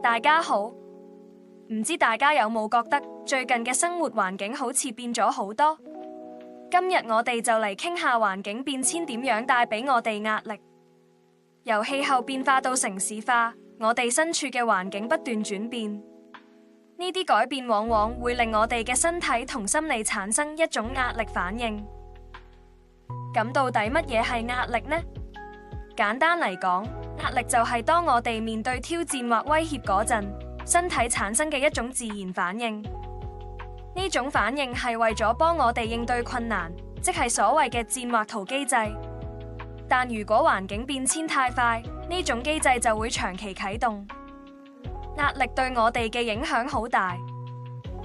大家好，唔知大家有冇覺得最近嘅生活環境好似變咗好多？今日我哋就嚟傾下環境變遷點樣帶俾我哋壓力。由氣候變化到城市化，我哋身處嘅環境不斷轉變，呢啲改變往往會令我哋嘅身體同心理產生一種壓力反應。咁到底乜嘢係壓力呢？簡單嚟講，壓力就係當我哋面對挑戰或威脅嗰陣，身體產生嘅一種自然反應。呢種反應係為咗幫我哋應對困難，即係所謂嘅戰或逃機制。但如果環境變遷太快，呢種機制就會長期啟動。壓力對我哋嘅影響好大。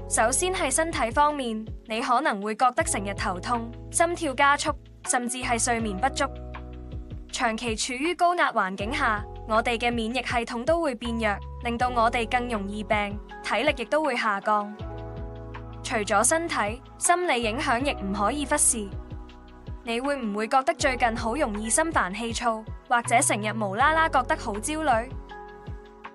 首先係身體方面，你可能會覺得成日頭痛、心跳加速，甚至係睡眠不足。長期處於高壓環境下，我哋嘅免疫系統都會變弱，令到我哋更容易病，體力亦都會下降。除咗身體，心理影響亦唔可以忽視。你會唔會覺得最近好容易心煩氣躁，或者成日無啦啦覺得好焦慮？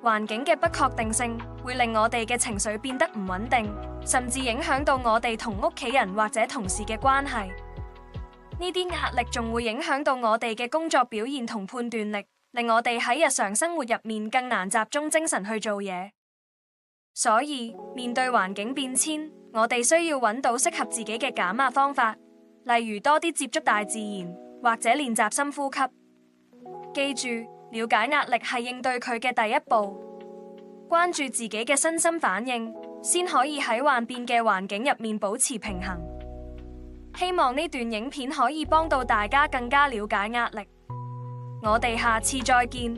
環境嘅不確定性會令我哋嘅情緒變得唔穩定，甚至影響到我哋同屋企人或者同事嘅關係。呢啲壓力仲會影響到我哋嘅工作表現同判斷力，令我哋喺日常生活入面更難集中精神去做嘢。所以，面對環境變遷，我哋需要揾到適合自己嘅減壓方法，例如多啲接觸大自然，或者練習深呼吸。記住，了解壓力係應對佢嘅第一步，關注自己嘅身心反應，先可以喺幻變嘅環境入面保持平衡。希望呢段影片可以幫到大家更加了解壓力。我哋下次再見。